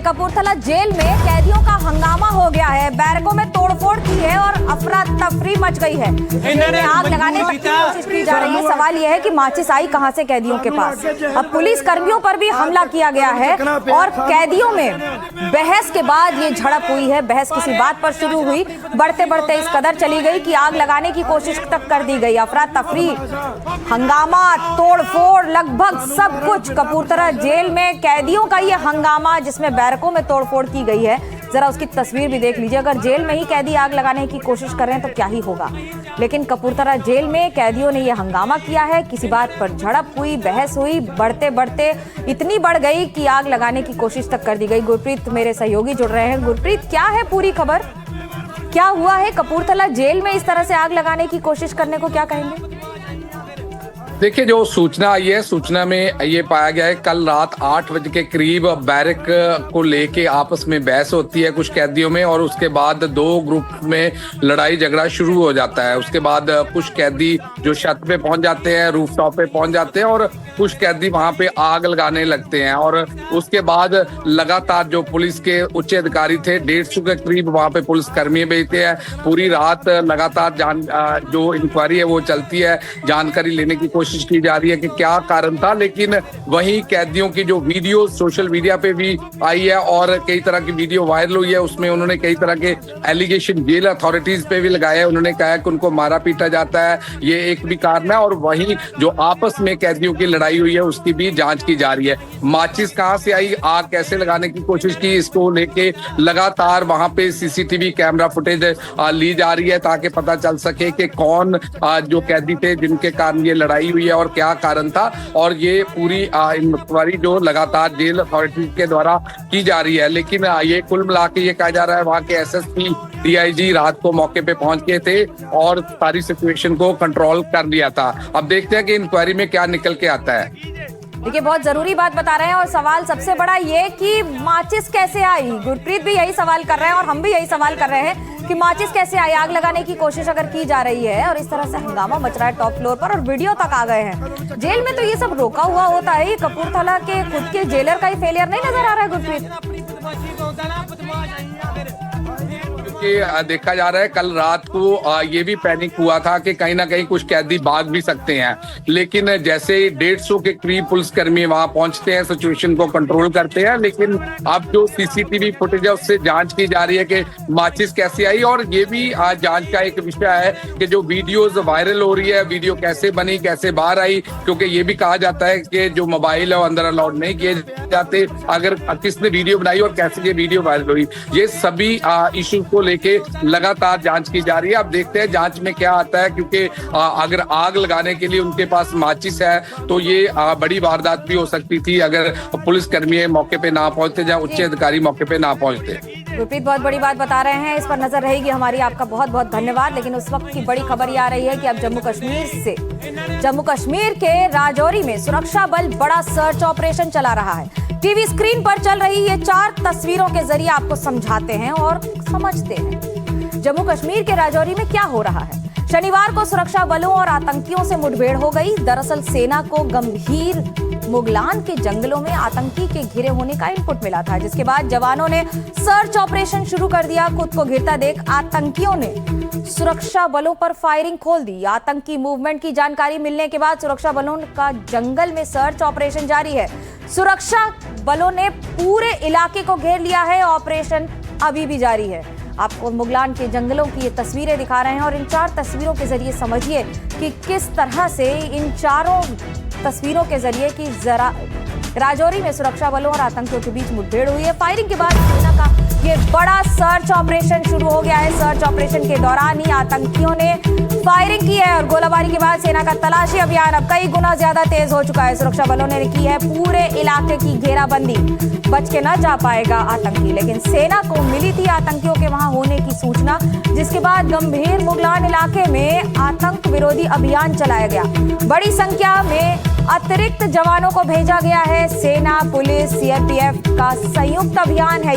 Kapurthala jail में कैदियों का हंगामा हो गया है। बैरकों में तोड़फोड़ की है और अफरा तफरी मच गई है। जेल में आग लगाने तक की कोशिश की जा रही है। सवाल यह है कि माचिस आई कहां से कैदियों के पास। अब पुलिस कर्मियों पर भी हमला किया गया है और कैदियों में बहस के बाद ये झड़प हुई है। बहस किसी बात पर शुरू हुई, बढ़ते बढ़ते इस कदर चली गई कि आग लगाने की कोशिश तक कर दी गई। अफरा तफरी, हंगामा, तोड़फोड़, लगभग सब कुछ कपूरथला जेल में कैदियों का ये हंगामा, जिसमें बैरकों में तोड़फोड़ की गई है। जरा उसकी तस्वीर भी देख लीजिए। अगर जेल में ही कैदी आग लगाने की कोशिश कर रहे हैं तो क्या ही होगा। लेकिन कपूरथला जेल में कैदियों ने यह हंगामा किया है। किसी बात पर झड़प हुई, बहस हुई, बढ़ते बढ़ते इतनी बढ़ गई कि आग लगाने की कोशिश तक कर दी गई। गुरप्रीत मेरे सहयोगी जुड़ रहे हैं। गुरप्रीत, क्या है पूरी खबर, क्या हुआ है कपूरथला जेल में? इस तरह से आग लगाने की कोशिश करने को क्या कहेंगे? देखिए, जो सूचना आई है, सूचना में ये पाया गया है कल रात 8 बजे के करीब बैरक को लेके आपस में बहस होती है कुछ कैदियों में, और उसके बाद दो ग्रुप में लड़ाई झगड़ा शुरू हो जाता है। उसके बाद कुछ कैदी जो छत पे पहुंच जाते हैं, रूफ टॉप पे पहुंच जाते हैं, और कुछ कैदी वहां पे आग लगाने लगते हैं। और उसके बाद लगातार जो पुलिस के उच्च अधिकारी थे, 150 के करीब वहां पे पुलिस कर्मी भेजते हैं। पूरी रात लगातार जो इंक्वायरी है वो चलती है, जानकारी लेने की कोशिश की जा रही है कि क्या कारण था। लेकिन वहीं कैदियों की जो वीडियो सोशल मीडिया पे भी आई है और कई तरह की वीडियो वायरल हुई है, उसमें उन्होंने कई तरह के एलिगेशन जेल अथॉरिटीज पे भी लगाए। उन्होंने कहा कि उनको मारा पीटा जाता है, ये एक भी कारण है। और वहीं जो आपस में कैदियों की लड़ाई हुई है उसकी भी जांच की जा रही है। माचिस कहां से आई, आग कैसे लगाने की कोशिश की, इसको लेके लगातार वहां पे सीसीटीवी कैमरा फुटेज ली जा रही है ताकि पता चल सके कि कौन जो कैदी थे जिनके कारण ये लड़ाई हुई है और क्या कारण था। और ये पूरी इंक्वायरी जो लगातार जेल अथॉरिटी के द्वारा की जा रही है। लेकिन ये कुल मिला के ये कहा जा रहा है वहां के एसएसपी डीआईजी रात को मौके पे पहुंच गए थे और सारी सिचुएशन को कंट्रोल कर लिया था। अब देखते हैं कि इंक्वायरी में क्या निकल के आता है। देखिए, बहुत जरूरी बात बता रहे हैं और सवाल सबसे बड़ा ये कि माचिस कैसे आई। गुरप्रीत भी यही सवाल कर रहे हैं और हम भी यही सवाल कर रहे हैं कि माचिस कैसे आई। आग लगाने की कोशिश अगर की जा रही है और इस तरह से हंगामा मच रहा है टॉप फ्लोर पर और वीडियो तक आ गए हैं जेल में, तो ये सब रोका हुआ होता है। ये कपूरथला के खुद के जेलर का ही फेलियर नहीं नजर आ रहा है गुरप्रीत? देखा जा रहा है कल रात को ये भी पैनिक हुआ था कि कहीं ना कहीं कुछ कैदी भाग भी सकते हैं। लेकिन जैसे 150 के करीब पुलिसकर्मी वहां पहुंचते हैं, सिचुएशन को कंट्रोल करते हैं। लेकिन अब जो सीसीटीवी फुटेज है उससे जांच की जा रही है कि माचिस कैसे आई। और ये भी जांच का एक विषय है कि जो वीडियोज वायरल हो रही है, वीडियो कैसे बनी, कैसे बाहर आई। क्योंकि ये भी कहा जाता है कि जो मोबाइल है वो अंदर अलाउड नहीं किए जाते। अगर किसने वीडियो बनाई और कैसे ये वीडियो वायरल हुई, ये सभी इश्यू को लेके लगातार जांच की जा रही है। अब देखते हैं जांच में क्या आता है, क्योंकि अगर आग लगाने के लिए उनके पास माचिस है तो ये बड़ी वारदात भी हो सकती थी अगर पुलिसकर्मी मौके पे ना पहुंचते या उच्च अधिकारी मौके पे ना पहुंचते। गुरप्रीत बहुत बड़ी बात बता रहे हैं, इस पर नजर रहेगी हमारी। आपका बहुत बहुत धन्यवाद। लेकिन उस वक्त की बड़ी खबर ये आ रही है कि अब जम्मू कश्मीर के राजौरी में सुरक्षा बल बड़ा सर्च ऑपरेशन चला रहा है। टीवी स्क्रीन पर चल रही ये 4 तस्वीरों के जरिए आपको समझाते हैं और समझते हैं जम्मू कश्मीर के राजौरी में क्या हो रहा है। शनिवार को सुरक्षा बलों और आतंकियों से मुठभेड़ हो गई। दरअसल सेना को गंभीर मुगलान के जंगलों में आतंकी के घिरे होने का इनपुट मिला था, जिसके बाद जवानों ने सर्च ऑपरेशन शुरू कर दिया। खुद को घिरता देख आतंकियों ने सुरक्षा बलों पर फायरिंग खोल दी। आतंकी मूवमेंट की जानकारी मिलने के बाद सुरक्षा बलों का जंगल में सर्च ऑपरेशन जारी है। सुरक्षा बलों ने पूरे इलाके को घेर लिया है। ऑपरेशन अभी भी जारी है। आपको मुगलान के जंगलों की ये तस्वीरें दिखा रहे हैं और इन 4 तस्वीरों के जरिए समझिए कि किस तरह से इन चारों तस्वीरों के जरिए कि जरा राजौरी में सुरक्षा बलों और आतंकियों के बीच मुठभेड़ हुई है। फायरिंग के बाद सेना का ये बड़ा सर्च ऑपरेशन शुरू हो गया है। सर्च ऑपरेशन के दौरान ही आतंकियों ने फायरिंग की है और गोलाबारी के बाद सेना का तलाशी अभियान अब कई गुना ज्यादा तेज हो चुका है। सुरक्षा बलों ने की है पूरे इलाके की घेराबंदी। बच के न जा पाएगा आतंकी। लेकिन सेना को मिली थी आतंकियों के वहां होने की सूचना, जिसके बाद गंभीर मुगलान इलाके में आतंक विरोधी अभियान चलाया गया। बड़ी संख्या में अतिरिक्त जवानों को भेजा गया है। सेना, पुलिस, सीआरपीएफ का संयुक्त अभियान है।